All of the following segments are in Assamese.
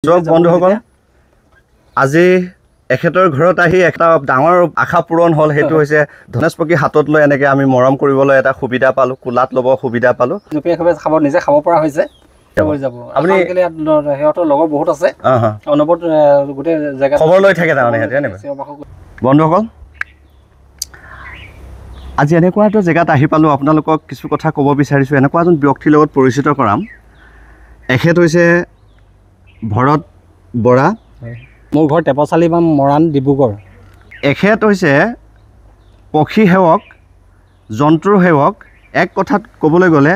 বন্ধুসকল আজি এখেতৰ ঘৰত আহি একটা ডাঙৰ আশা পূৰণ হ'ল সেইটো হৈছে ধনেশ পক্ষী হাতত লৈ এনেকৈ আমি মৰম কৰিবলৈ এটা সুবিধা পালোঁ কোলাত ল'ব সুবিধা পালোঁ জুপিয়াভাৱে খাব নিজে খাব পৰা হৈছে যাব আপুনি সিহঁতৰ লগৰ বহুত আছে অনবৰত গোটেই জেগা খবৰ লৈ থাকে তাৰমানে সিহঁতে বন্ধুসকল আজি এনেকুৱা এটা জেগাত আহি পালোঁ আপোনালোকক কিছু কথা ক'ব বিচাৰিছোঁ এনেকুৱা এজন ব্যক্তিৰ লগত পৰিচিত কৰাম এখেত হৈছে ভৰত বৰা মোৰ ঘৰ টেপচালি বা মৰাণ ডিব্ৰুগড় এখেত হৈছে পক্ষী সেৱক জন্তুৰ সেৱক এক কথাত ক'বলৈ গ'লে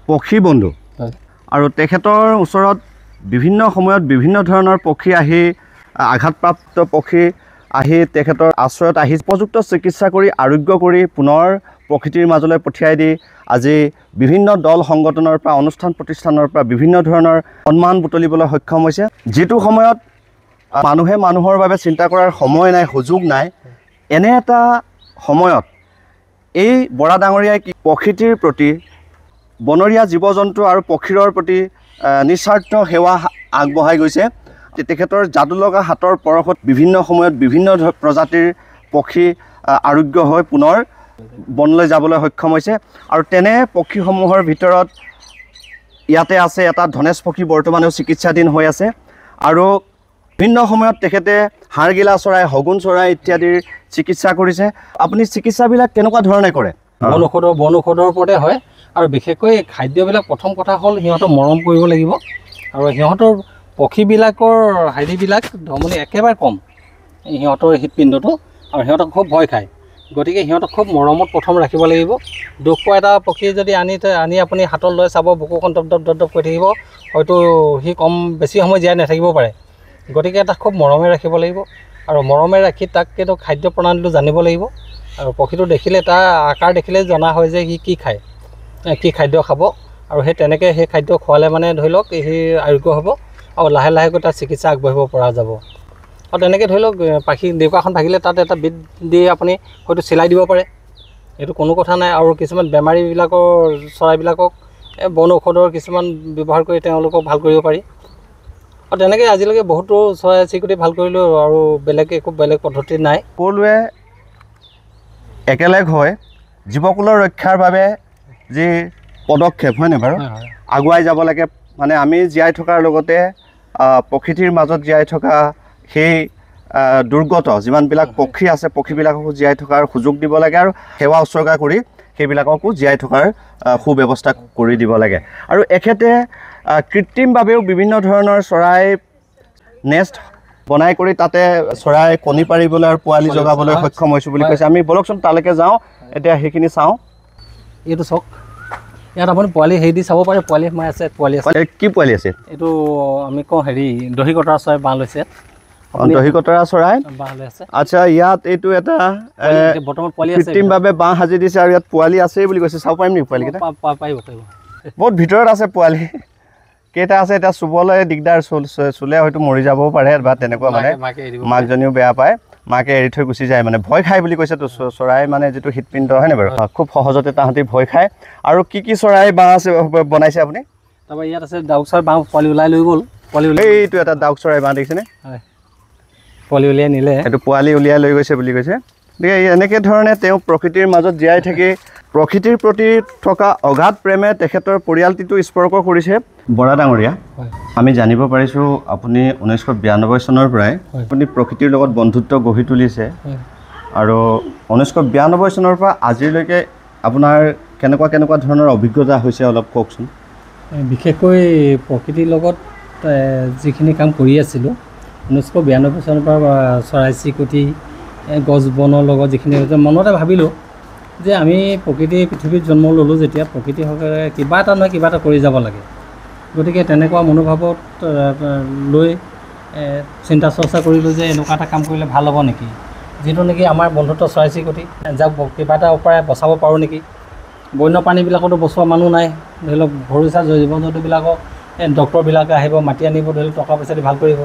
পক্ষী বন্ধু আৰু তেখেতৰ ওচৰত বিভিন্ন সময়ত বিভিন্ন ধৰণৰ পক্ষী আহি আঘাতপ্ৰাপ্ত পক্ষী আহি তেখেতৰ আশ্ৰয়ত আহি উপযুক্ত চিকিৎসা কৰি আৰোগ্য কৰি পুনৰ প্ৰকৃতিৰ মাজলৈ পঠিয়াই দি আজি বিভিন্ন দল সংগঠনৰ পৰা অনুষ্ঠান প্ৰতিষ্ঠানৰ পৰা বিভিন্ন ধৰণৰ সন্মান বুটলিবলৈ সক্ষম হৈছে যিটো সময়ত মানুহে মানুহৰ বাবে চিন্তা কৰাৰ সময় নাই সুযোগ নাই এনে এটা সময়ত এই বৰা ডাঙৰীয়াই প্ৰকৃতিৰ প্ৰতি বনৰীয়া জীৱ জন্তু আৰু পক্ষীৰৰ প্ৰতি নিস্বাৰ্থ সেৱা আগবঢ়াই গৈছে তেখেতৰ যাদু লগা হাতৰ পৰশত বিভিন্ন সময়ত বিভিন্ন প্ৰজাতিৰ পক্ষী আৰোগ্য হৈ পুনৰ বনলৈ যাবলৈ সক্ষম হৈছে আৰু তেনে পক্ষীসমূহৰ ভিতৰত ইয়াতে আছে এটা ধনেশ পক্ষী বৰ্তমানেও চিকিৎসাধীন হৈ আছে আৰু বিভিন্ন সময়ত তেখেতে হাড়গিলা চৰাই হগুন চৰাই ইত্যাদিৰ চিকিৎসা কৰিছে আপুনি চিকিৎসাবিলাক কেনেকুৱা ধৰণে কৰে বন ঔষধৰ ওপৰতে হয় আৰু বিশেষকৈ খাদ্যবিলাক প্ৰথম কথা হ'ল সিহঁতক মৰম কৰিব লাগিব আৰু সিহঁতৰ পক্ষীবিলাকৰ হেৰিবিলাক ধমনি একেবাৰে কম সিহঁতৰ হৃদপিণ্ডটো আৰু সিহঁতক খুব ভয় খায় গতিকে সিহঁতক খুব মৰমত প্ৰথম ৰাখিব লাগিব দুখ পোৱা এটা পক্ষী যদি আনি আপুনি হাতত লৈ চাব বুকুখন দপ দপ দপ দপ কৰি থাকিব হয়তো সি বেছি সময় জীয়াই নাথাকিব পাৰে গতিকে তাক খুব মৰমে ৰাখিব লাগিব আৰু মৰমে ৰাখি তাক কিন্তু খাদ্য প্ৰণালীটো জানিব লাগিব আৰু পক্ষীটো দেখিলে তাৰ আকাৰ দেখিলে জনা হয় যে সি কি খায় কি খাদ্য খাব আৰু সেই তেনেকৈ সেই খাদ্য খোৱালে মানে ধৰি লওক সি আৰোগ্য হ'ব আৰু লাহে লাহেকৈ তাৰ চিকিৎসা আগবাঢ়িব পৰা যাব আৰু তেনেকৈ ধৰি লওক পাখি ডেউকাখন থাকিলে তাত এটা বিট দি আপুনি হয়তো চিলাই দিব পাৰে এইটো কোনো কথা নাই আৰু কিছুমান বেমাৰীবিলাকৰ চৰাইবিলাকক বন ঔষধৰ কিছুমান ব্যৱহাৰ কৰি তেওঁলোকক ভাল কৰিব পাৰি আৰু তেনেকৈ আজিলৈকে বহুতো চৰাই চিৰিকটি ভাল কৰিলোঁ আৰু একো বেলেগ পদ্ধতি নাই সকলোৱে একেলগ হৈ জীৱকুলৰ ৰক্ষাৰ বাবে যি পদক্ষেপ হয়নে বাৰু আগুৱাই যাব লাগে মানে আমি জীয়াই থকাৰ লগতে প্ৰকৃতিৰ মাজত জীয়াই থকা সেই দুৰ্গত যিমানবিলাক পক্ষী আছে পক্ষীবিলাককো জীয়াই থকাৰ সুযোগ দিব লাগে আৰু সেৱা উৎসৰ্গা কৰি সেইবিলাককো জীয়াই থকাৰ সুব্যৱস্থা কৰি দিব লাগে আৰু এখেতে কৃত্ৰিমভাৱেও বিভিন্ন ধৰণৰ চৰাই নেষ্ট বনাই কৰি তাতে চৰাই কণী পাৰিবলৈ আৰু পোৱালি জগাবলৈ সক্ষম হৈছোঁ বুলি কৈছে আমি বলকচোন তালৈকে যাওঁ এতিয়া সেইখিনি চাওঁ এইটো চাওক ইয়াত আপুনি পোৱালি হেৰি দি চাব পাৰে পোৱালি সোমাই আছে পোৱালি আছে কি পোৱালি আছে এইটো আমি কওঁ হেৰি দহি কতৰা চৰাই বাঁহ লৈছে দহি কতৰা চৰাই বাঁহ লৈ আছে আচ্ছা ইয়াত এইটো এটা বৰ্তমান পোৱালি আছে কৃত্ৰিমভাৱে বাঁহ সাজি দিছে আৰু ইয়াত পোৱালি আছেই বুলি কৈছে চাব পাৰিম নেকি পোৱালিকেইটা পাৰিব বহুত ভিতৰত আছে পোৱালি কেইটা আছে এতিয়া চুবলৈ দিগদাৰ চুলে হয়তো মৰি যাবও পাৰে বা তেনেকুৱা মানে মাকজনীও বেয়া পায় মাকে এৰি থৈ গুচি যায় মানে ভয় খায় বুলি কৈছেতো চৰাই মানে যিটো হৃদপিণ্ড হয়নে বাৰু খুব সহজতে তাহাঁতি ভয় খায় আৰু কি চৰাই বাঁহ আছে বনাইছে আপুনি তাৰপৰা ইয়াত আছে ডাউক চৰাই বাঁহ পোৱালি ওলাই লৈ গ'ল পোৱালি এইটো এটা ডাউক চৰাই বাঁহ দেখিছেনে হয় পোৱালি উলিয়াই নিলে এইটো পোৱালি উলিয়াই লৈ গৈছে বুলি কৈছে গতিকে এনেকৈ ধৰণে তেওঁ প্ৰকৃতিৰ মাজত জীয়াই থাকি প্ৰকৃতিৰ প্ৰতি থকা অগাধ প্ৰেমে তেখেতৰ পৰিয়ালটিটো স্পৰ্শ কৰিছে বৰা ডাঙৰীয়া আমি জানিব পাৰিছোঁ আপুনি 1992 চনৰ পৰাই আপুনি প্ৰকৃতিৰ লগত বন্ধুত্ব গঢ়ি তুলিছে আৰু 1992 চনৰ পৰা আজিলৈকে আপোনাৰ কেনেকুৱা ধৰণৰ অভিজ্ঞতা হৈছে অলপ কওকচোন বিশেষকৈ প্ৰকৃতিৰ লগত যিখিনি কাম কৰি আছিলোঁ 1992 চনৰ পৰা চৰাই চিৰিকটি গছ বনৰ লগত যিখিনি মনতে ভাবিলোঁ যে আমি পৃথিৱীত জন্ম ল'লোঁ যেতিয়া প্ৰকৃতিসকলে কিবা এটা নহয় কিবা এটা কৰি যাব লাগে গতিকে তেনেকুৱা মনোভাৱত লৈ চিন্তা চৰ্চা কৰিলোঁ যে এনেকুৱা এটা কাম কৰিলে ভাল হ'ব নেকি যিটো নেকি আমাৰ বন্ধুত্ব চৰাই চিৰিকটি যাক কিবা এটা উপায় বচাব পাৰোঁ নেকি বন্যপ্ৰাণীবিলাকতো বচোৱা মানুহ নাই ধৰি লওক ভৰসা জীৱ জন্তুবিলাকক ডক্টৰবিলাকে আহিব মাতি আনিব ধৰি লওক টকা পইচা দি ভাল কৰিব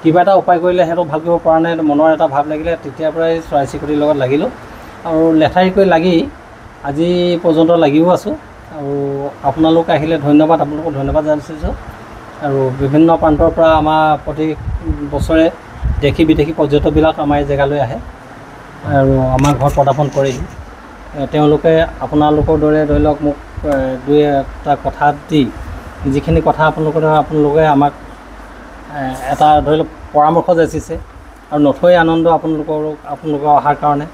কিবা এটা উপায় কৰিলে সিহঁতক ভাল কৰিব পৰা নাই মনৰ এটা ভাৱ লাগিলে তেতিয়াৰ পৰাই চৰাই চিৰিকটিৰ লগত লাগিলোঁ আৰু লেঠাৰিকৈ লাগি আজি পৰ্যন্ত লাগিও আছোঁ আৰু আপোনালোক আহিলে ধন্যবাদ আপোনালোকক ধন্যবাদ জনাইছোঁ আৰু বিভিন্ন প্ৰান্তৰ পৰা আমাৰ প্ৰতি বছৰে দেশী বিদেশী পৰ্যটকবিলাক আমাৰ এই জেগালৈ আহে আৰু আমাৰ ঘৰত পদাৰ্পণ কৰেহি। তেওঁলোকে আপোনালোকৰ দৰে ধৰি লওক মোক দুই এটা কথা দি যিখিনি কথা আপোনালোকে আমাক এটা ধৰি লওক পৰামৰ্শ যাচিছে আৰু নথৈ আনন্দ আপোনালোকৰ অহাৰ কাৰণে।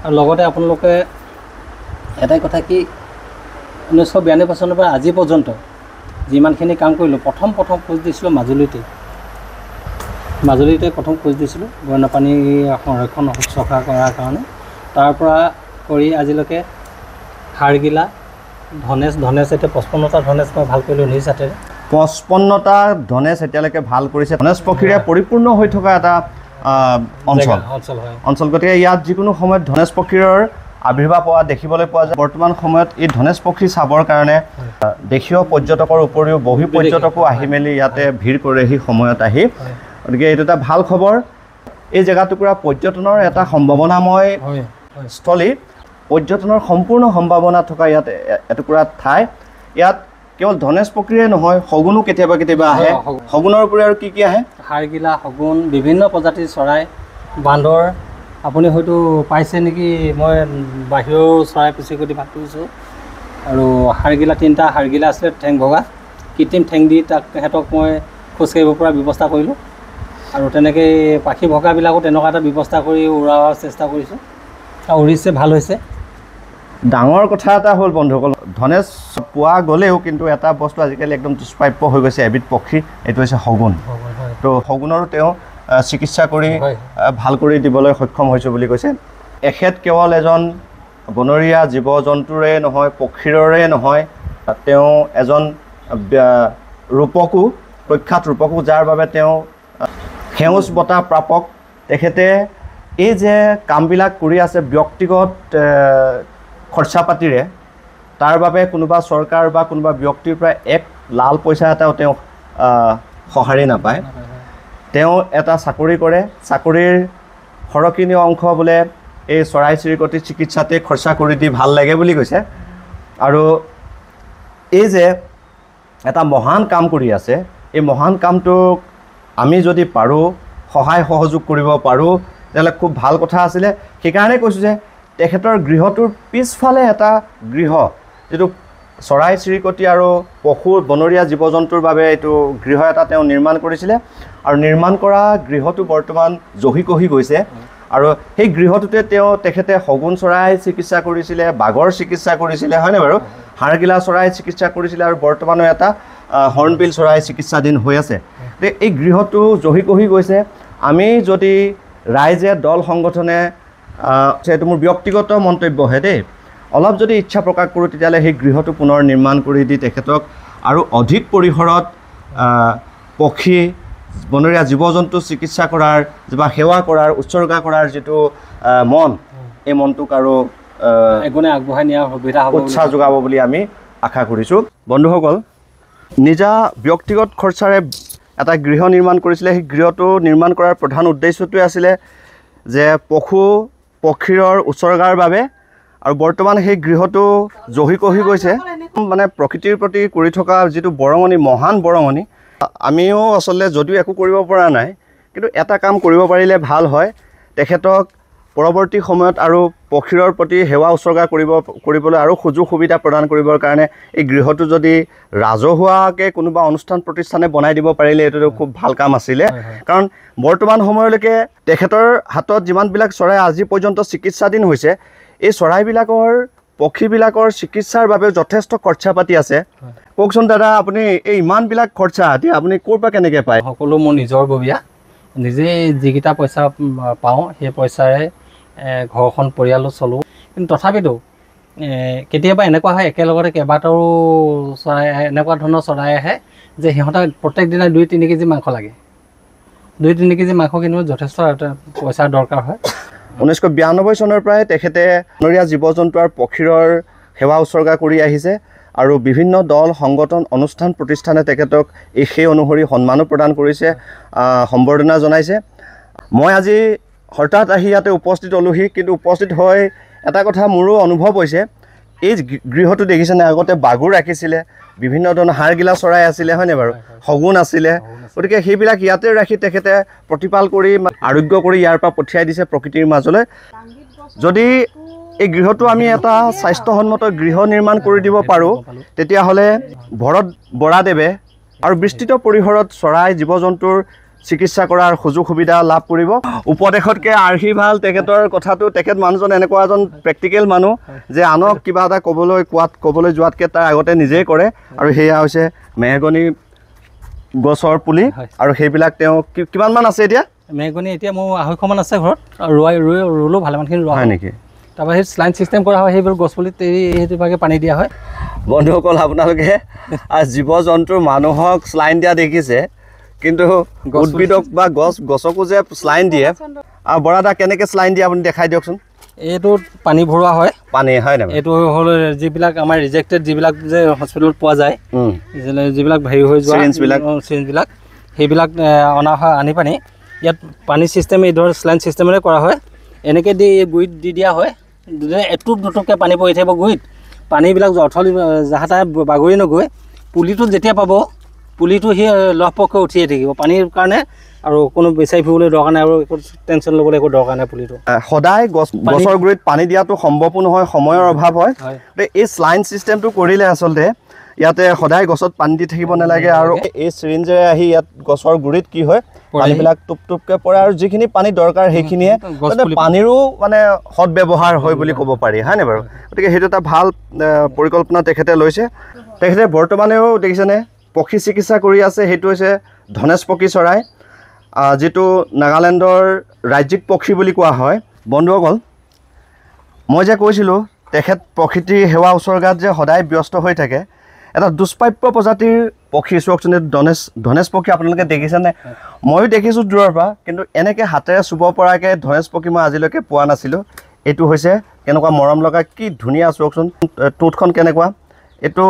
আৰু লগতে আপোনালোকে এটাই কথা কি 1992 চনৰ পৰা আজি পৰ্যন্ত যিমানখিনি কাম কৰিলোঁ, প্ৰথম খোজ দিছিলোঁ মাজুলীতে প্ৰথম খোজ দিছিলোঁ বন্যপ্ৰাণী সংৰক্ষণ শুশ্ৰূষা কৰাৰ কাৰণে। তাৰ পৰা কৰি আজিলৈকে হাড়গিলা ধনেশ এতিয়া 55টা ধনেশ মই ভাল কৰিলোঁ নিজ হাতেৰে। 55টা ধনেশ এতিয়ালৈকে ভাল কৰিছে। ধনেশ পক্ষীৰে পৰিপূৰ্ণ হৈ থকা এটা অঞ্চল, গতিকে ইয়াত যিকোনো সময়ত ধনেশ পক্ষীৰ আবিৰ্ভাৱ হোৱা দেখিবলৈ পোৱা যায়। বৰ্তমান সময়ত এই ধনেশ পক্ষী চাবৰ কাৰণে দেশীয় পৰ্যটকৰ উপৰিও বহি পৰ্যটকো আহি মেলি ইয়াতে ভিৰ কৰেহি সময়ত আহি। গতিকে এইটো এটা ভাল খবৰ। এই জেগাটুকুৰা পৰ্যটনৰ এটা সম্ভাৱনাময় স্থলী, পৰ্যটনৰ সম্পূৰ্ণ সম্ভাৱনা থকা ইয়াত এটুকুৰা ঠাই। ইয়াত কেৱল ধনেশ পক্ষীৰে নহয়, শগুনো কেতিয়াবা আহে। শগুনৰ উপৰি আৰু কি আহে? হাড়গিলা, শগুন, বিভিন্ন প্ৰজাতিৰ চৰাই, বান্দৰ। আপুনি হয়তো পাইছে নেকি, মই বাহিৰৰ চৰাই পিচিকটি ভাগ কৰিছোঁ। আৰু হাড়গিলা 3টা হাড়গিলা আছিলে ঠেং ভগা, কৃত্ৰিম ঠেং দি তেহেঁতক মই খোজকাঢ়িব পৰা ব্যৱস্থা কৰিলোঁ। আৰু তেনেকৈ পাখি ভগাবিলাকো তেনেকুৱা এটা ব্যৱস্থা কৰি উৰাৰ চেষ্টা কৰিছোঁ আৰু উৰিছে, ভাল হৈছে। ডাঙৰ কথা এটা হ'ল বন্ধুসকল, ধনেশ পোৱা গ'লেও কিন্তু এটা বস্তু আজিকালি একদম দুষ্প্ৰাপ্য হৈ গৈছে, এবিধ পক্ষী, এইটো হৈছে শগুন। তো শগুনৰো তেওঁ চিকিৎসা কৰি ভাল কৰি দিবলৈ সক্ষম হৈছোঁ বুলি কৈছে। এখেত কেৱল এজন বনৰীয়া জীৱ জন্তুৰে নহয়, পক্ষীৰৰে নহয়, তেওঁ এজন প্ৰখ্যাত ৰূপকো, যাৰ বাবে তেওঁ সেউজ বঁটা প্ৰাপক। তেখেতে এই যে কামবিলাক কৰি আছে ব্যক্তিগত খৰচা পাতিৰে, তাৰ বাবে কোনোবা চৰকাৰ বা কোনোবা ব্যক্তিৰ পৰা এক লাল পইচা এটাও তেওঁ সঁহাৰি নাপায়। তেওঁ এটা চাকৰি কৰে, চাকৰিৰ সৰহখিনি অংশ বোলে এই চৰাই চিৰিকটি চিকিৎসাতে খৰচা কৰি দি ভাল লাগে বুলি কৈছে। আৰু এই যে এটা মহান কাম কৰি আছে, এই মহান কামটোক আমি যদি পাৰোঁ সহায় সহযোগ কৰিব পাৰোঁ তেতিয়াহ'লে খুব ভাল কথা আছিলে। সেইকাৰণে কৈছোঁ যে তেখেতৰ গৃহটোৰ পিছফালে এটা গৃহ, যিটো চৰাই চিৰিকটি আৰু বনৰীয়া জীৱ জন্তুৰ বাবে এইটো গৃহ এটা তেওঁ নিৰ্মাণ কৰিছিলে। আৰু নিৰ্মাণ কৰা গৃহটো বৰ্তমান জহি কহি গৈছে। আৰু সেই গৃহটোতে তেখেতে শগুন চৰাই চিকিৎসা কৰিছিলে, বাঘৰ চিকিৎসা কৰিছিলে, হয়নে বাৰু? হাড়গিলা চৰাই চিকিৎসা কৰিছিলে আৰু বৰ্তমানো এটা হৰ্ণবিল চৰাই চিকিৎসাধীন হৈ আছে। এই গৃহটো জহি কহি গৈছে। আমি যদি ৰাইজে দল সংগঠনে, এইটো মোৰ ব্যক্তিগত মন্তব্যহে দেই, অলপ যদি ইচ্ছা প্ৰকাশ কৰোঁ তেতিয়াহ'লে সেই গৃহটো পুনৰ নিৰ্মাণ কৰি দি তেখেতক আৰু অধিক পৰিসৰত পক্ষী বনৰীয়া জীৱ জন্তু চিকিৎসা কৰাৰ বা সেৱা কৰাৰ, উৎসৰ্গা কৰাৰ যিটো মন, এই মনটোক আৰু আগবঢ়াই নিয়াৰ সুবিধা হ'ব, উৎসাহ যোগাব বুলি আমি আশা কৰিছোঁ। বন্ধুসকল, নিজা ব্যক্তিগত খৰচাৰে এটা গৃহ নিৰ্মাণ কৰিছিলে। সেই গৃহটো নিৰ্মাণ কৰাৰ প্ৰধান উদ্দেশ্যটোৱে আছিলে যে পক্ষীৰ উৎসৰ্গাৰ বাবে। আৰু বৰ্তমান সেই গৃহটো জহি কহি গৈছে। মানে প্ৰকৃতিৰ প্ৰতি কৰি থকা যিটো বৰঙণি, মহান বৰঙণি, আমিও আচলতে যদিও একো কৰিব পৰা নাই, কিন্তু এটা কাম কৰিব পাৰিলে ভাল হয়। তেখেতক পৰৱৰ্তী সময়ত আৰু পক্ষীৰ প্ৰতি সেৱা উৎসৰ্গা কৰিবলৈ আৰু সুযোগ সুবিধা প্ৰদান কৰিবৰ কাৰণে এই গৃহটো যদি ৰাজহুৱাকৈ কোনোবা অনুষ্ঠান প্ৰতিষ্ঠানে বনাই দিব পাৰিলে এইটো খুব ভাল কাম আছিলে। কাৰণ বৰ্তমান সময়লৈকে তেখেতৰ হাতত যিমানবিলাক চৰাই আজি পৰ্যন্ত চিকিৎসাধীন হৈছে, এই চৰাইবিলাকৰ, পক্ষীবিলাকৰ চিকিৎসাৰ বাবে যথেষ্ট খৰচা পাতি আছে। কওকচোন দাদা, আপুনি এই ইমানবিলাক খৰচা এতিয়া আপুনি ক'ৰ পৰা কেনেকৈ পায়? সকলো মোৰ নিজৰ ববীয়া, নিজেই যিকেইটা পইচা পাওঁ সেই পইচাৰে ঘৰখন পৰিয়ালো চলোঁ। কিন্তু তথাপিতো কেতিয়াবা এনেকুৱা হয় একেলগতে কেইবাটাও চৰাই, এনেকুৱা ধৰণৰ চৰাই আহে যে সিহঁতক প্ৰত্যেক দিনাই 2-3 কেজি মাংস লাগে। 2-3 কেজি মাংস কিনিব যথেষ্ট পইচাৰ দৰকাৰ হয়। 1992 চনৰ পৰাই তেখেতে বনৰীয়া জীৱ জন্তু আৰু পক্ষীৰ সেৱা উৎসৰ্গা কৰি আহিছে। আৰু বিভিন্ন দল সংগঠন, অনুষ্ঠান প্ৰতিষ্ঠানে তেখেতক সেই অনুসৰি সন্মানো প্ৰদান কৰিছে, সম্বৰ্ধনা জনাইছে। মই আজি হঠাৎ আহি ইয়াতে উপস্থিত হ'লোহি, কিন্তু উপস্থিত হৈ এটা কথা মোৰো অনুভৱ হৈছে, এই গৃহটো দেখিছেনে আগতে বাগুৰ ৰাখিছিলে বিভিন্ন ধৰণৰ হাড়গিলা চৰাই আছিলে হয়নে বাৰু শগুন আছিলে গতিকে সেইবিলাক ইয়াতে ৰাখি তেখেতে প্ৰতিপাল কৰি আৰোগ্য কৰি ইয়াৰ পৰা পঠিয়াই দিছে প্ৰকৃতিৰ মাজলৈ যদি এই গৃহটো আমি এটা স্বাস্থ্যসন্মত গৃহ নিৰ্মাণ কৰি দিব পাৰোঁ তেতিয়াহ'লে ভৰত বৰাদেৱে আৰু বিস্তৃত পৰিসৰত চৰাই জীৱ জন্তুৰ চিকিৎসা কৰাৰ সুযোগ সুবিধা লাভ কৰিব উপদেশতকৈ আৰ্হি ভাল তেখেতৰ কথাটো তেখেত মানুহজন এনেকুৱা এজন প্ৰেক্টিকেল মানুহ যে আনক কিবা এটা ক'বলৈ যোৱাতকৈ তাৰ আগতে নিজেই কৰে আৰু সেয়া হৈছে মেহগনি গছৰ পুলি আৰু সেইবিলাক তেওঁ কিমানমান আছে এতিয়া মেহগনি এতিয়া মোৰ 250 মান আছে ঘৰত আৰু ৰুলো ভালেমানখিনি ৰোৱা হয় নেকি তাৰপৰা সেই শ্লাইন চিষ্টেম কৰা হয় সেইবোৰ গছপুলিত সেইটোভাগে পানী দিয়া হয় বন্ধুসকল আপোনালোকে জীৱ জন্তুৰ মানুহক শ্লাইন দিয়া দেখিছে কিন্তু উদ্ভিদক বা গছকো যে শ্লাইন দিয়ে আৰু বৰাদা কেনেকৈ শ্লাইন দিয়ে আপুনি দেখাই দিয়কচোন এইটো পানী ভৰোৱা হয় পানী হয় নাই এইটো হ'ল যিবিলাক আমাৰ ৰিজেক্টেড যিবিলাক যে হস্পিটেলত পোৱা যায় যিবিলাক হেৰি হৈ যোৱা চিৰিঞ্জবিলাক সেইবিলাক অনা হয় আনি পানি ইয়াত পানী ছিষ্টেম এই ধৰ শ্লাইন ছিষ্টেমেৰে কৰা হয় এনেকৈ দি গুৰিত দি দিয়া হয় এটুপ দুটুপকৈ পানী পৰি থাকিব গুৰিত পানীবিলাক অথলি যাহা তাহে বাগৰি নগৈ পুলিটো যেতিয়া পাব পুলিটো সেই লহপহকৈ উঠিয়ে থাকিব পানীৰ কাৰণে আৰু কোনো বিচাৰি ফুৰিবলৈ দৰকাৰ নাই আৰু একো টেনশ্যন ল'বলৈ একো দৰকাৰ নাই পুলিটো সদায় গছৰ গুৰিত পানী দিয়াটো সম্ভৱো নহয় সময়ৰ অভাৱ হয় এই শ্লাইন ছিষ্টেমটো কৰিলে আচলতে ইয়াতে সদায় গছত পানী দি থাকিব নালাগে আৰু এই চিৰিঞ্জেৰে আহি ইয়াত গছৰ গুৰিত কি হয় পানীবিলাক টুপ টুপকৈ পৰে আৰু যিখিনি পানী দৰকাৰ সেইখিনিয়ে পানীৰো মানে সৎ ব্যৱহাৰ হয় বুলি ক'ব পাৰি হয়নে বাৰু গতিকে সেইটো এটা ভাল পৰিকল্পনা তেখেতে লৈছে তেখেতে বৰ্তমানেও দেখিছেনে পক্ষী চিকিৎসা কৰি আছে সেইটো হৈছে ধনেশ পক্ষী চৰাই যিটো নাগালেণ্ডৰ ৰাজ্যিক পক্ষী বুলি কোৱা হয় বন্ধুসকল মই যে কৈছিলোঁ তেখেত প্ৰকৃতিৰ সেৱা উচৰ্গাত যে সদায় ব্যস্ত হৈ থাকে এটা দুষ্প্ৰাপ্য প্ৰজাতিৰ পক্ষী চাওকচোন ধনেশ পক্ষী আপোনালোকে দেখিছেনে ময়ো দেখিছোঁ দূৰৰ পৰা কিন্তু এনেকৈ হাতেৰে চুব পৰাকৈ ধনেশ পক্ষী মই আজিলৈকে পোৱা নাছিলোঁ এইটো হৈছে কেনেকুৱা মৰম লগা কি ধুনীয়া চাওকচোন টোঁটখন কেনেকুৱা এইটো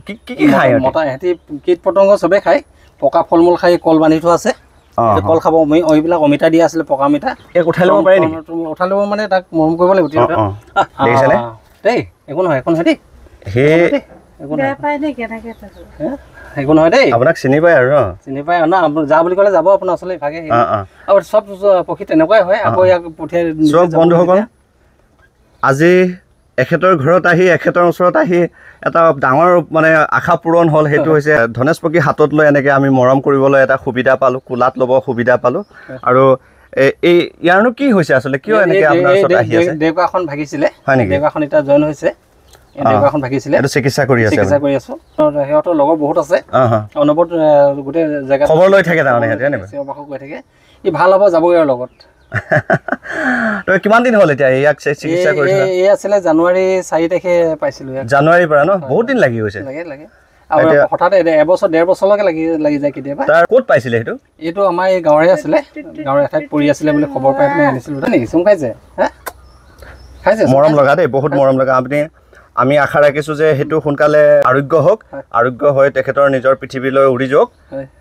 কি খায় মতা সিহঁতি কীট পতংগ চবেই খায় পকা ফল মূল খাই কল বান্ধি থোৱা আছে কল খাব এইবিলাক অমিতা দিয়া আছিলে পকা অমিতা উঠাই ল'ব পাৰি নেকি উঠাই ল'ব মানে তাক মৰম কৰিব লাগিব দেখিছেনে দেই একো নহয় একো নহয় দেই একো নহয় দেই আপোনাক চিনি পায় আৰু চিনি পায় ন যা বুলি ক'লে যাব আপোনাৰ ওচৰলৈ ইভাগে আৰু চব পক্ষী তেনেকুৱাই হয় আকৌ ইয়াক পঠিয়াই চব বন্ধুসকল আজি এখেতৰ ঘৰত আহি এখেতৰ ওচৰত আহি এটা ডাঙৰ মানে আশা পূৰণ হ'ল সেইটো হৈছে ধনেশ পক্ষী হাতত লৈ এনেকৈ আমি মৰম কৰিবলৈ এটা সুবিধা পালোঁ কোলাত ল'ব সুবিধা পালোঁ আৰু এই ইয়াৰনো কি হৈছে আচলতে কিয় এনেকৈ আপোনাৰ ওচৰত আহি আছে দেউকাখন ভাগিছিলে হয় নেকি দেউকাখন এতিয়া জইন হৈছে দেউকাখন ভাগিছিলে এইটো চিকিৎসা কৰি আছোঁ সিহঁতৰ লগৰ বহুত আছে অনবৰত গোটেই জেগা খবৰ লৈ থাকে তাৰমানে সিহঁতে গৈ থাকে ই ভাল হ'ব যাবগৈ আৰু লগত তই কিমান দিন হ'ল এতিয়া ইয়াক চিকিৎসা কৰিছিল এই আছিলে জানুৱাৰী 4 তাৰিখে পাইছিলোঁ জানুৱাৰীৰ পৰা ন বহুত দিন লাগি গৈছে লাগে আৰু হঠাৎ এবছৰ 1.5 বছৰলৈকে লাগি যায় কেতিয়াবা তাৰ ক'ত পাইছিলে সেইটো এইটো আমাৰ এই গাঁৱৰে আছিলে গাঁৱৰ এঠাইত পৰি আছিলে বুলি খবৰ পাই পেলাই আনিছিলোঁ নেকি চুম খাইছে খাইছে মৰম লগা দেই বহুত মৰম লগা আমি আশা ৰাখিছোঁ যে সেইটো সোনকালে আৰোগ্য হওক আৰোগ্য হৈ তেখেতৰ নিজৰ পৃথিৱীলৈ উৰি যাওক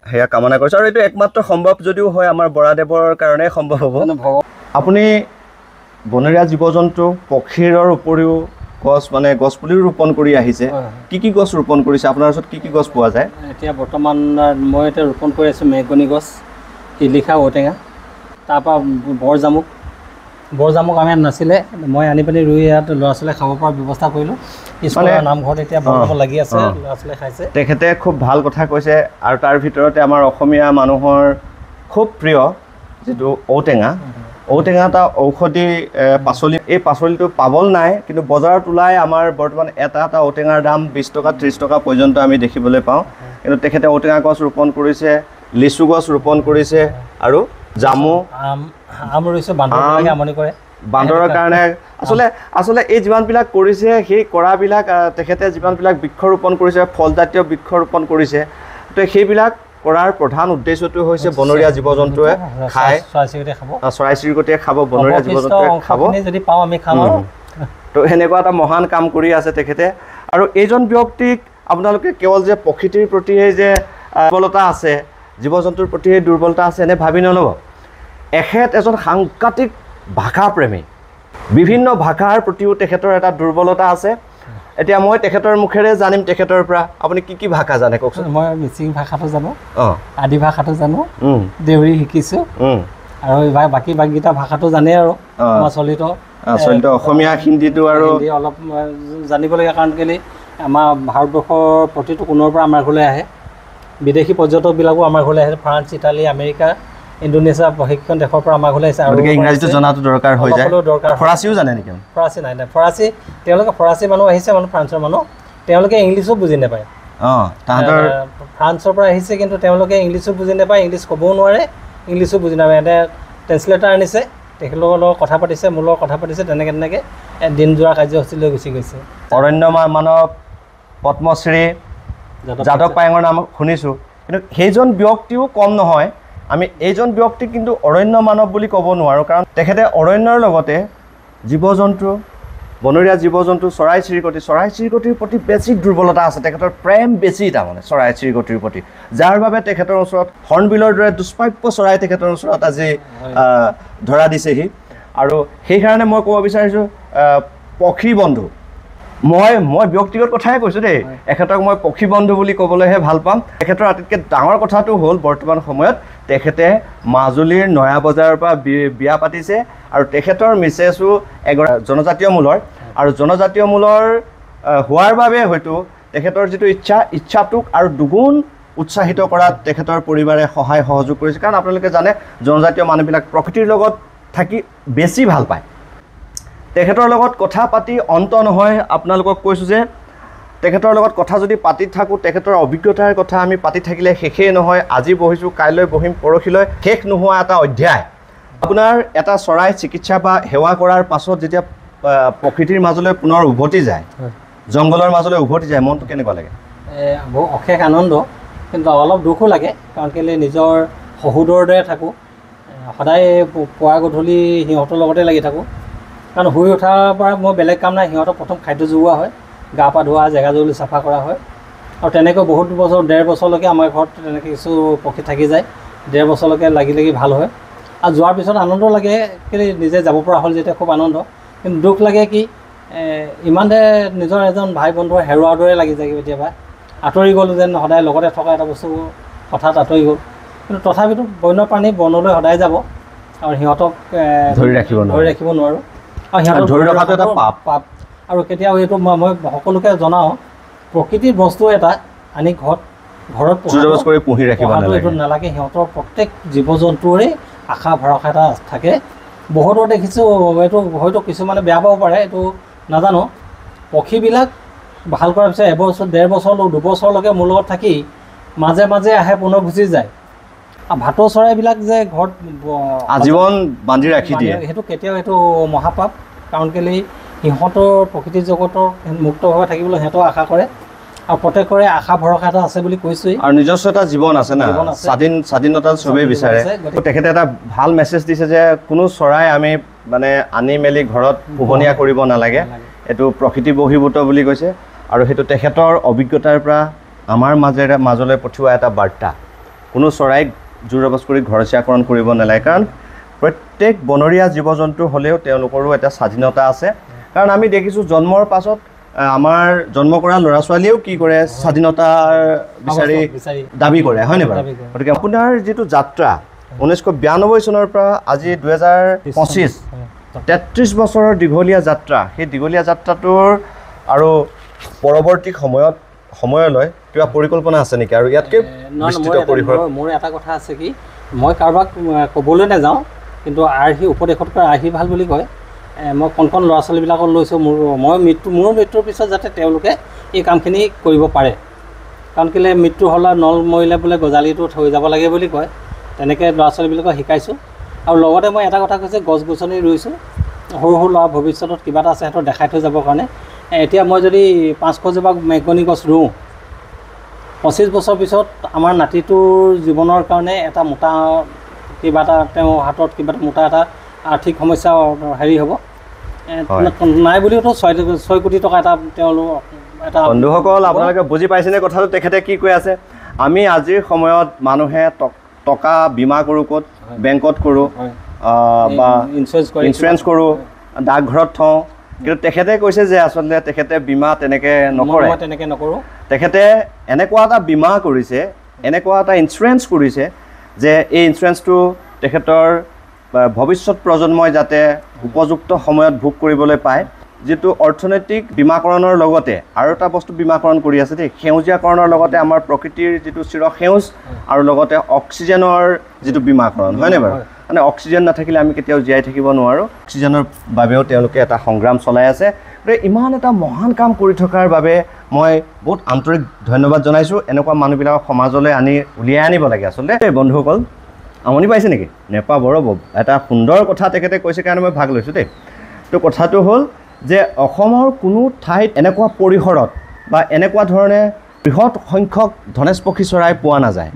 সেয়া কামনা কৰিছোঁ আৰু এইটো একমাত্ৰ সম্ভৱ যদিও হয় আমাৰ বৰাদেৱৰ কাৰণে সম্ভৱ হ'ব আপুনি বনৰীয়া জীৱ জন্তু পক্ষীৰৰ উপৰিও গছ পুলিও ৰোপণ কৰি আহিছে কি গছ ৰোপণ কৰিছে আপোনাৰ ওচৰত কি গছ পোৱা যায় এতিয়া বৰ্তমান মই এতিয়া ৰোপণ কৰি আছোঁ মেহগনি গছ শিলিখা ঔটেঙা তাৰপৰা বৰজামুক আমাৰ নাছিলে মই আনি পিনি ৰুই ইয়াত ল'ৰা ছোৱালীয়ে খাব পৰা ব্যৱস্থা কৰিলোঁ স্কুলৰ নামঘৰত এতিয়া বৰ্তমান লাগি আছে ল'ৰা ছোৱালীয়ে খাইছে তেখেতে খুব ভাল কথা কৈছে আৰু তাৰ ভিতৰতে আমাৰ অসমীয়া মানুহৰ খুব প্ৰিয় যিটো ঔটেঙা এটা ঔষধি পাচলি এই পাচলিটো পাবল নাই কিন্তু বজাৰত ওলাই আমাৰ বৰ্তমান এটা ঔটেঙাৰ দাম 20 টকা 30 টকা পৰ্যন্ত আমি দেখিবলৈ পাওঁ কিন্তু তেখেতে ঔটেঙা গছ ৰোপণ কৰিছে লিচু গছ ৰোপণ কৰিছে আৰু জামু আম ৰুইছে আমনি কৰে বান্দৰৰ কাৰণে আচলতে এই যিমানবিলাক কৰিছে সেই কৰাবিলাক তেখেতে যিমানবিলাক বৃক্ষ ৰোপণ কৰিছে ফলজাতীয় বৃক্ষ ৰোপণ কৰিছে তো সেইবিলাক কৰাৰ প্ৰধান উদ্দেশ্যটো হৈছে বনৰীয়া জীৱ জন্তুৱে খায় চৰাই চিৰিকটিয়ে খাব বনৰীয়া জীৱ জন্তুৱে খাব যদি পাওঁ আমি খাম তো সেনেকুৱা এটা মহান কাম কৰি আছে তেখেতে আৰু এইজন ব্যক্তিক আপোনালোকে কেৱল যে প্ৰকৃতিৰ প্ৰতি যে দুৰ্বলতা আছে জীৱ জন্তুৰ প্ৰতি দুৰ্বলতা আছে এনে ভাবি নল'ব এখেত এজন সাংঘাতিক ভাষাপ্ৰেমী বিভিন্ন ভাষাৰ প্ৰতিও তেখেতৰ এটা দুৰ্বলতা আছে এতিয়া মই তেখেতৰ মুখেৰে জানিম তেখেতৰ পৰা আপুনি কি ভাষা জানে কওকচোন মই মিচিং ভাষাটো জানো আদি ভাষাটো জানো দেউৰী শিকিছোঁ আৰু বাকী বাকীকেইটা ভাষাটো জানে আৰু চলিত অসমীয়া হিন্দীটো আৰু অলপ জানিবলগীয়া কাৰণ কেলৈ আমাৰ ভাৰতবৰ্ষৰ প্ৰতিটো কোণৰ পৰা আমাৰ ঘৰলৈ আহে বিদেশী পৰ্যটকবিলাকো আমাৰ ঘৰলৈ আহে ফ্ৰান্স ইটালী আমেৰিকা ইণ্ডোনেছিয়া প্ৰশিক্ষণ দেশৰ পৰা আমাৰ ঘৰলৈ আহিছে আৰু ইংৰাজীটো জনাটো দৰকাৰ হৈ যায় ফৰাচীও জানে নেকি ফৰাচী নাই ফৰাচী তেওঁলোকে ফৰাচী মানুহ আহিছে মানুহ ফ্ৰান্সৰ মানুহ তেওঁলোকে ইংলিছো বুজি নাপায় তাহাঁতৰ ফ্ৰান্সৰ পৰা আহিছে কিন্তু তেওঁলোকে ইংলিছো বুজি নাপায় ইংলিছ ক'বও নোৱাৰে ইংলিছো বুজি নাপায় এতিয়া ট্ৰেঞ্চলেটাৰ আনিছে তেখেতলোকৰ লগত কথা পাতিছে মোৰ লগত কথা পাতিছে তেনেকৈ দিনজোৰা কাৰ্যসূচী লৈ গুচি গৈছে অৰণ্য মানৱ পদ্মশ্ৰী যাদৱ পায়েঙৰ নাম শুনিছোঁ কিন্তু সেইজন ব্যক্তিও কম নহয় আমি এইজন ব্যক্তি কিন্তু অৰণ্য মানৱ বুলি ক'ব নোৱাৰোঁ কাৰণ তেখেতে অৰণ্যৰ লগতে জীৱ জন্তু বনৰীয়া জীৱ জন্তু চৰাই চিৰিকটিৰ প্ৰতি বেছি দুৰ্বলতা আছে তেখেতৰ প্ৰেম বেছি তাৰমানে চৰাই চিৰিকটিৰ প্ৰতি যাৰ বাবে তেখেতৰ ওচৰত হৰ্ণবিলৰ দৰে দুষ্প্ৰাপ্য চৰাই তেখেতৰ ওচৰত আজি ধৰা দিছেহি আৰু সেইকাৰণে মই ক'ব বিচাৰিছোঁ পক্ষী বন্ধু মই ব্যক্তিগত কথাই কৈছোঁ দেই এখেতক মই পক্ষী বন্ধু বুলি ক'বলৈহে ভাল পাম তেখেতৰ আটাইতকৈ ডাঙৰ কথাটো হ'ল বৰ্তমান সময়ত তেখেতে মাজুলীৰ নয়া বজাৰৰ পৰা বিয়া পাতিছে আৰু তেখেতৰ মিছেছো এগৰাকী জনজাতীয় মূলৰ আৰু জনজাতীয় মূলৰ হোৱাৰ বাবে হয়তো তেখেতৰ যিটো ইচ্ছাটোক আৰু দুগুণ উৎসাহিত কৰাত তেখেতৰ পৰিবাৰে সহায় সহযোগ কৰিছে কাৰণ আপোনালোকে জানে জনজাতীয় মানুহবিলাক প্ৰকৃতিৰ লগত থাকি বেছি ভাল পায় তেখেতৰ লগত কথা পাতি অন্ত নহয় আপোনালোকক কৈছোঁ যে তেখেতৰ লগত কথা যদি পাতি থাকোঁ তেখেতৰ অভিজ্ঞতাৰ কথা আমি পাতি থাকিলে শেষেই নহয় আজি বহিছোঁ কাইলৈ বহিম পৰহিলৈ শেষ নোহোৱা এটা অধ্যায় আপোনাৰ এটা চৰাই চিকিৎসা বা সেৱা কৰাৰ পাছত যেতিয়া প্ৰকৃতিৰ মাজলৈ পুনৰ উভতি যায় জংঘলৰ মাজলৈ উভতি যায় মনটো কেনেকুৱা লাগে অশেষ আনন্দ কিন্তু অলপ দুখো লাগে কাৰণ কেলৈ নিজৰ শহুৰৰ দৰে থাকোঁ সদায় পুৱা গধূলি সিহঁতৰ লগতে লাগি থাকোঁ কাৰণ শুই উঠাৰ পৰা মই বেলেগ কাম নাই সিহঁতক প্ৰথম খাদ্য যোগোৱা হয় গা পা ধোৱা জেগা জগলি চাফা কৰা হয় আৰু তেনেকৈ বহুত বছৰ 1.5 বছৰলৈকে আমাৰ ঘৰত তেনেকৈ কিছু পক্ষী থাকি যায় 1.5 বছৰলৈকে লাগি ভাল হয় আৰু যোৱাৰ পিছত আনন্দ লাগে কেলৈ নিজে যাব পৰা হ'ল যেতিয়া খুব আনন্দ কিন্তু দুখ লাগে কি ইমানে নিজৰ এজন ভাই বন্ধু হেৰুৱাৰ দৰে লাগি যায় কেতিয়াবা আঁতৰি গ'ল যেন সদায় লগতে থকা এটা বস্তু হঠাৎ আঁতৰি গ'ল কিন্তু তথাপিতো বন্যপ্ৰাণী বনলৈ সদায় যাব আৰু সিহঁতক ধৰি ৰাখিব নোৱাৰোঁ আৰু সিহঁতক ধৰি ৰখাটো এটা পাপ আৰু কেতিয়াও এইটো মই সকলোকে জনাওঁ প্ৰকৃতিৰ বস্তু এটা আনি ঘৰত পুহি ৰাখিব এইটো নালাগে সিহঁতৰ প্ৰত্যেক জীৱ জন্তুৰে আশা ভৰসা এটা থাকে বহুতো দেখিছোঁ এইটো হয়তো কিছুমানে বেয়া পাব পাৰে এইটো নাজানো পক্ষীবিলাক ভাল কৰাৰ পিছত 1 বছৰ 1.5 বছৰ 2 বছৰলৈকে মোৰ লগত থাকি মাজে মাজে আহে পুনৰ গুচি যায় আৰু ভাটৌ চৰাইবিলাক যে ঘৰত আজীৱন বান্ধি ৰাখি দিয়ে সেইটো কেতিয়াও এইটো মহাপাপ কাৰণ কেলৈ সিহঁতৰ প্ৰকৃতিৰ জগতৰ মুক্তভাৱে থাকিবলৈ সিহঁতেও আশা কৰে আৰু প্ৰত্যেকৰে আশা ভৰসা এটা আছে বুলি কৈছোঁৱেই আৰু নিজস্ব এটা জীৱন আছে না স্বাধীনতা চবেই বিচাৰে তেখেতে এটা ভাল মেছেজ দিছে যে কোনো চৰাই আমি মানে আনি মেলি ঘৰত পোহনীয়া কৰিব নালাগে এইটো প্ৰকৃতি বশীভূত বুলি কৈছে আৰু সেইটো তেখেতৰ অভিজ্ঞতাৰ পৰা আমাৰ মাজলৈ পঠিওৱা এটা বাৰ্তা কোনো চৰাইক জোৰজবস্তি কৰি ঘৰচীয়াকৰণ কৰিব নালাগে কাৰণ প্ৰত্যেক বনৰীয়া জীৱ জন্তু হ'লেও তেওঁলোকৰো এটা স্বাধীনতা আছে কাৰণ আমি দেখিছোঁ জন্মৰ পাছত আমাৰ জন্ম কৰা ল'ৰা ছোৱালীয়েও কি কৰে স্বাধীনতাৰ বিচাৰি দাবী কৰে হয়নে বাৰু গতিকে আপোনাৰ যিটো যাত্ৰা 1992 চনৰ পৰা আজি 2025 33 বছৰৰ দীঘলীয়া যাত্ৰা সেই দীঘলীয়া যাত্ৰাটোৰ আৰু পৰৱৰ্তী সময়লৈ কিবা পৰিকল্পনা আছে নেকি আৰু ইয়াতকৈ বিস্তৃত পৰিসৰ মোৰ এটা কথা আছে কি মই কাৰোবাক ক'বলৈ নাযাওঁ কিন্তু আৰ্হি উপদেশতকৈ আৰ্হি ভাল বুলি কয় মই কণ ল'ৰা ছোৱালীবিলাকক লৈছোঁ মোৰ মৃত্যুৰ পিছত যাতে তেওঁলোকে এই কামখিনি কৰিব পাৰে কাৰণ কেলৈ মৃত্যু হ'লে নল মৰিলে বোলে গজালিটো থৈ যাব লাগে বুলি কয় তেনেকৈ ল'ৰা ছোৱালীবিলাকক শিকাইছোঁ আৰু লগতে মই এটা কথা কৈছোঁ গছ গছনি ৰুইছোঁ সৰু ল'ৰা ভৱিষ্যতত কিবা এটা আছে সিহঁতক দেখাই থৈ যাবৰ কাৰণে এতিয়া মই যদি 500 জোপা মেঘগনি গছ ৰুওঁ 25 বছৰ পিছত আমাৰ নাতিটোৰ জীৱনৰ কাৰণে এটা মোটা কিবা এটা তেওঁ হাতত কিবা এটা মোটা এটা আৰ্থিক সমস্যা হেৰি হ'ব নাই বুলিওতো 6 কোটি টকা এটা তেওঁলোক এটা বন্ধুসকল আপোনালোকে বুজি পাইছেনে কথাটো তেখেতে কি কৈ আছে আমি আজিৰ সময়ত মানুহে টকা বীমা কৰোঁ ক'ত বেংকত কৰোঁ বা ইঞ্চুৰেঞ্চ কৰোঁ ডাকঘৰত থওঁ কিন্তু তেখেতে কৈছে যে আচলতে তেখেতে বীমা তেনেকৈ নকৰে তেনেকৈ নকৰোঁ তেখেতে এনেকুৱা এটা বীমা কৰিছে এনেকুৱা এটা ইঞ্চুৰেঞ্চ কৰিছে যে এই ইঞ্চুৰেঞ্চটো তেখেতৰ ভৱিষ্যত প্ৰজন্মই যাতে উপযুক্ত সময়ত ভোগ কৰিবলৈ পায় যিটো অৰ্থনৈতিক বীমাকৰণৰ লগতে আৰু এটা বস্তু বীমাকৰণ কৰি আছে দেই সেউজীয়াকৰণৰ লগতে আমাৰ প্ৰকৃতিৰ যিটো চিৰসেউজ আৰু লগতে অক্সিজেনৰ যিটো বীমাকৰণ হয়নে বাৰু মানে অক্সিজেন নাথাকিলে আমি কেতিয়াও জীয়াই থাকিব নোৱাৰোঁ অক্সিজেনৰ বাবেও তেওঁলোকে এটা সংগ্ৰাম চলাই আছে গতিকে ইমান এটা মহান কাম কৰি থকাৰ বাবে মই বহুত আন্তৰিক ধন্যবাদ জনাইছোঁ এনেকুৱা মানুহবিলাকক সমাজলৈ উলিয়াই আনিব লাগে আচলতে বন্ধুসকল আমনি পাইছে নেকি নেপাব ৰ'ব এটা সুন্দৰ কথা তেখেতে কৈছে কাৰণে মই ভাগ লৈছোঁ দেই তো কথাটো হ'ল যে অসমৰ কোনো ঠাইত এনেকুৱা পৰিসৰত বা এনেকুৱা ধৰণে বৃহৎ সংখ্যক ধনেশ পক্ষী চৰাই পোৱা নাযায়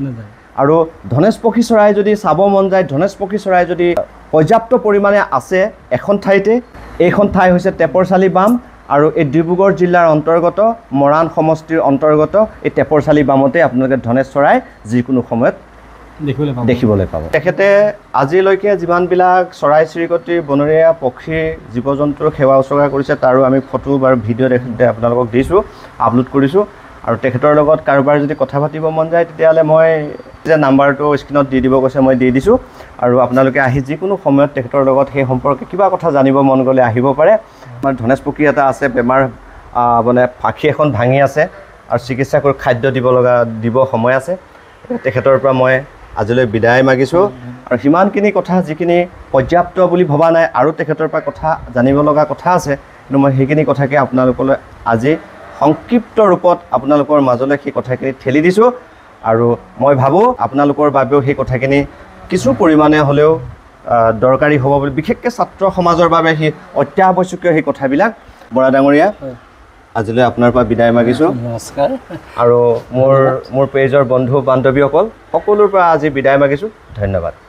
আৰু ধনেশ পক্ষী চৰাই যদি চাব মন যায় ধনেশ পক্ষী চৰাই যদি পৰ্যাপ্ত পৰিমাণে আছে এখন ঠাইতে এইখন ঠাই হৈছে টেপৰচালি বাম আৰু এই ডিব্ৰুগড় জিলাৰ অন্তৰ্গত মৰাণ সমষ্টিৰ অন্তৰ্গত এই টেপৰচালি বামতে আপোনালোকে ধনেশ চৰাই যিকোনো সময়ত দেখিবলৈ পাব তেখেতে আজিলৈকে যিমানবিলাক চৰাই চিৰিকটি বনৰীয়া পক্ষী জীৱ জন্তুৰ সেৱা উচৰ্গা কৰিছে তাৰো আমি ফটো বা ভিডিঅ' আপোনালোকক দিছোঁ আপলোড কৰিছোঁ আৰু তেখেতৰ লগত কাৰোবাৰ যদি কথা পাতিব মন যায় তেতিয়াহ'লে মই যে নাম্বাৰটো স্ক্ৰীণত দি দিব কৈছে মই দি দিছোঁ আৰু আপোনালোকে আহি যিকোনো সময়ত তেখেতৰ লগত সেই সম্পৰ্কে কিবা কথা জানিব মন গ'লে আহিব পাৰে আমাৰ ধনেশ পক্ষী এটা আছে বেমাৰ মানে পাখি এখন ভাঙি আছে আৰু চিকিৎসা কৰি খাদ্য দিব সময় আছে তেখেতৰ পৰা মই আজিলৈ বিদায় মাগিছোঁ আৰু সিমানখিনি কথা যিখিনি পৰ্যাপ্ত বুলি ভবা নাই আৰু তেখেতৰ পৰা কথা জানিব লগা কথা আছে কিন্তু মই সেইখিনি কথাকে আপোনালোকলৈ আজি সংক্ষিপ্ত ৰূপত আপোনালোকৰ মাজলৈ সেই কথাখিনি ঠেলি দিছোঁ আৰু মই ভাবোঁ আপোনালোকৰ বাবেও সেই কথাখিনি কিছু পৰিমাণে হ'লেও দৰকাৰী হ'ব বুলি বিশেষকৈ ছাত্ৰ সমাজৰ বাবে সেই অত্যাৱশ্যকীয় সেই কথাবিলাক বৰা ডাঙৰীয়া আজিলৈ আপোনাৰ পৰা বিদায় মাগিছোঁ নমস্কাৰ আৰু মোৰ পেজৰ বন্ধু বান্ধৱীসকল সকলোৰ পৰা আজি বিদায় মাগিছোঁ ধন্যবাদ